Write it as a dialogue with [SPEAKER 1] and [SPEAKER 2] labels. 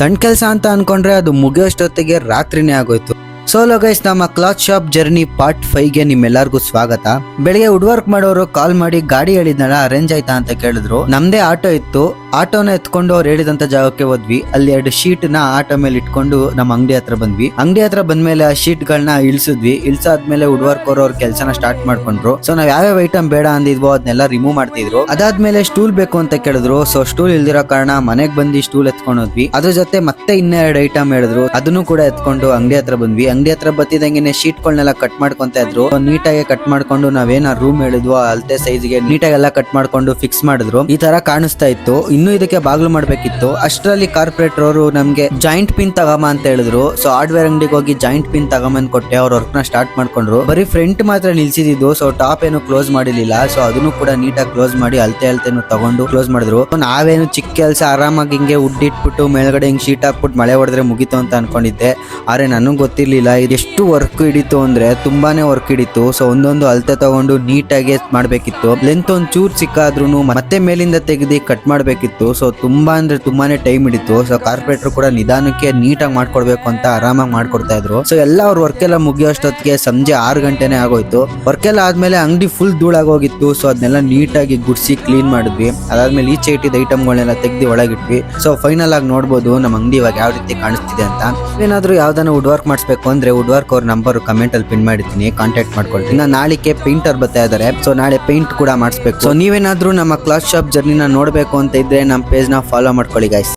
[SPEAKER 1] ಸಣ್ಣ ಕೆಲಸ ಅಂತ ಅನ್ಕೊಂಡ್ರೆ ಅದು ಮುಗಿಯೋಷ್ಟೊತ್ತಿಗೆ ರಾತ್ರಿನೇ ಆಗೋಯ್ತು. ಸೋಲೋ ಗೈಸ್, ನಮ್ಮ ಕ್ಲಾತ್ ಶಾಪ್ ಜರ್ನಿ ಪಾರ್ಟ್ 5ಗೆ ನಿಮ್ಮೆಲ್ಲರಿಗೂ ಸ್ವಾಗತ. ಬೆಳಿಗ್ಗೆ ವುಡ್ ವರ್ಕ್ ಮಾಡೋರು ಕಾಲ್ ಮಾಡಿ ಗಾಡಿ ಹೇಳಿದ್ನಲ್ಲ ಅರೇಂಜ್ ಆಯ್ತಾ ಅಂತ ಕೇಳಿದ್ರು. ನಮ್ದೇ ಆಟೋ ಇತ್ತು, ಆಟೋನ ಎತ್ಕೊಂಡು ಅವ್ರು ಹೇಳಿದಂತ ಜಾಗಕ್ಕೆ ಹೋದ್ವಿ. ಅಲ್ಲಿ 2 ಶೀಟ್ ನ ಆಟೋ ಮೇಲೆ ಇಟ್ಕೊಂಡು ನಮ್ಮ ಅಂಗಡಿ ಹತ್ರ ಬಂದ್ವಿ. ಅಂಗಡಿ ಹತ್ರ ಬಂದ್ಮೇಲೆ ಆ ಶೀಟ್ ಗಳನ್ನ ಇಳಿಸಿದ್ವಿ. ಇಳ್ಸಾದ್ಮೇಲೆ ವುಡ್ ವರ್ಕ್ ಅವ್ರ ಕೆಲಸನ ಸ್ಟಾರ್ಟ್ ಮಾಡ್ಕೊಂಡ್ರು. ಸೊ ನಾವ್ ಯಾವ್ಯಾವ ಐಟಮ್ ಬೇಡ ಅಂದಿದ್ವೋ ಅದನ್ನೆಲ್ಲ ರಿಮೂವ್ ಮಾಡ್ತಿದ್ರು. ಅದಾದ್ಮೇಲೆ ಸ್ಟೂಲ್ ಬೇಕು ಅಂತ ಕೇಳಿದ್ರು. ಸೊ ಸ್ಟೂಲ್ ಇಲ್ದಿರೋ ಕಾರಣ ಮನೆಗ್ ಬಂದು ಸ್ಟೂಲ್ ಎತ್ಕೊಂಡು ಹೋದ್ವಿ. ಅದ್ರ ಜೊತೆ ಮತ್ತೆ ಇನ್ನೆರಡು ಐಟಮ್ ಹೇಳಿದ್ರು, ಅದನ್ನು ಕೂಡ ಎತ್ಕೊಂಡು ಅಂಗಡಿ ಹತ್ರ ಬಂದ್ವಿ. ಅಂಗಡಿ ಹತ್ರ ಬತ್ತಿದಂಗೆ ಶೀಟ್ ಗಳನ್ನೆಲ್ಲ ಕಟ್ ಮಾಡ್ಕೊಂತ ಇದ್ರು. ನೀಟಾಗಿ ಕಟ್ ಮಾಡ್ಕೊಂಡು ನಾವೇನ ರೂಮ್ ಹೇಳಿದ್ವೋ ಅಳತೆ ಸೈಜ್ಗೆ ನೀಟಾಗಿ ಎಲ್ಲ ಕಟ್ ಮಾಡ್ಕೊಂಡು ಫಿಕ್ಸ್ ಮಾಡಿದ್ರು. ಈ ತರ ಕಾಣಿಸ್ತಾ ಇತ್ತು. ಇನ್ನು ಇದಕ್ಕೆ ಬಾಗ್ಲು ಮಾಡ್ಬೇಕಿತ್ತು. ಅಷ್ಟರಲ್ಲಿ ಕಾರ್ಪೊರೇಟರ್ ಅವರು ನಮ್ಗೆ ಜಾಯಿಂಟ್ ಪಿನ್ ತಗಮ ಅಂತ ಹೇಳಿದ್ರು. ಸೊ ಹಾರ್ಡ್ವೇರ್ ಅಂಗಡಿಗೆ ಹೋಗಿ ಜಾಯಿಂಟ್ ಪಿನ್ ತಗೊಂಬಂದ್ ಕೊಟ್ಟೆ. ಅವ್ರ ವರ್ಕ್ ನ ಸ್ಟಾರ್ಟ್ ಮಾಡ್ಕೊಂಡ್ರು. ಬರೀ ಫ್ರಂಟ್ ಮಾತ್ರ ನಿಲ್ಸಿದ್ದು. ಸೊ ಟಾಪ್ ಏನು ಕ್ಲೋಸ್ ಮಾಡಿರ್ಲಿಲ್ಲ. ಸೊ ಅದನ್ನು ಕೂಡ ನೀಟಾಗಿ ಕ್ಲೋಸ್ ಮಾಡಿ ಅಳತೆನು ತಗೊಂಡು ಕ್ಲೋಸ್ ಮಾಡಿದ್ರು. ನಾವೇನು ಚಿಕ್ಕ ಕೆಲಸ ಆರಾಮಾಗಿ ಹಿಂಗೆ ವುಡ್ ಇಟ್ಬಿಟ್ಟು ಮೇಲ್ಗಡೆ ಹಿಂಗ್ ಶೀಟ್ ಹಾಕ್ಬಿಟ್ಟು ಮಳೆ ಹೊಡೆದ್ರೆ ಮುಗಿತು ಅಂತ ಅನ್ಕೊಂಡಿದ್ದೆ. ಆದ್ರೆ ನನಗೆ ಗೊತ್ತಿರ್ಲಿಲ್ಲ ಎಷ್ಟು ವರ್ಕ್ ಹಿಡಿತು ಅಂದ್ರೆ ತುಂಬಾನೇ ವರ್ಕ್ ಹಿಡಿತು. ಸೊ ಒಂದೊಂದು ಅಳತೆ ತಗೊಂಡು ನೀಟಾಗಿ ಮಾಡ್ಬೇಕಿತ್ತು. ಲೆಂತ್ ಒಂದ್ ಚೂರ್ ಸಿಕ್ಕಾದ್ರೂ ಮತ್ತೆ ಮೇಲಿಂದ ತೆಗೆದು ಕಟ್ ಮಾಡ್ಬೇಕಿತ್ತು. ಸೊ ತುಂಬಾ ಅಂದ್ರೆ ತುಂಬಾನೇ ಟೈಮ್ ಹಿಡಿತು. ಸೊ ಕಾರ್ಪೊರೇಟರ್ ಕೂಡ ನಿಧಾನಕ್ಕೆ ನೀಟಾಗಿ ಮಾಡ್ಕೊಡ್ಬೇಕು ಅಂತ ಆರಾಮಾಗಿ ಮಾಡ್ಕೊಡ್ತಾ ಇದ್ರು. ಸೊ ಎಲ್ಲ ಅವ್ರ ವರ್ಕ್ ಎಲ್ಲ ಮುಗಿಯೋಷ್ಟೊತ್ತಿಗೆ ಸಂಜೆ 6 ಗಂಟೆನೆ ಆಗೋಯ್ತು. ವರ್ಕ್ ಎಲ್ಲ ಆದ್ಮೇಲೆ ಅಂಗಡಿ ಫುಲ್ ಧೂಳಾಗೋಗಿತ್ತು. ಸೊ ಅದನ್ನೆಲ್ಲ ನೀಟಾಗಿ ಗುಡ್ಸಿ ಕ್ಲೀನ್ ಮಾಡಿದ್ವಿ. ಅದಾದ್ಮೇಲೆ ಈಚೆ ಇಟ್ಟಿದ್ದ ಐಟಮ್ಗಳನ್ನೆಲ್ಲ ತೆಗ್ದು ಒಳಗಿಟ್ವಿ. ಸೊ ಫೈನಲ್ ಆಗಿ ನೋಡ್ಬೋದು ನಮ್ಮ ಅಂಗಡಿ ಇವಾಗ ಯಾವ ರೀತಿ ಕಾಣಿಸ್ತಿದೆ ಅಂತ. ಏನಾದ್ರೂ ಯಾವ್ದಾನ ವುಡ್ ವರ್ಕ್ ಮಾಡಿಸ್ಬೇಕು ಅಂದ್ರೆ ವುಡ್ ವರ್ಕ್ ಅವ್ರ ನಂಬರ್ ಕಮೆಂಟ್ ಅಲ್ಲಿ ಪಿನ್ ಮಾಡಿರ್ತೀನಿ, ಕಾಂಟ್ಯಾಕ್ಟ್ ಮಾಡ್ಕೊಳ್ತೀನಿ. ನಾಳೆಗೆ ಪೇಂಟರ್ ಬರ್ತಾ ಇದಾರೆ. ಸೊ ನಾಳೆ ಪೇಂಟ್ ಕೂಡ ಮಾಡಿಸ್ಬೇಕು. ಸೊ ನೀವೇನಾದ್ರೂ ನಮ್ಮ ಕ್ಲಾತ್ ಶಾಪ್ ಜರ್ನಿನ ನೋಡ್ಬೇಕು ಅಂತ ಇದ್ರೆ ನಮ್ಮ ಪೇಜ್ ನ ಫಾಲೋ ಮಾಡ್ಕೊಳ್ಳಿ ಗೈಸ್.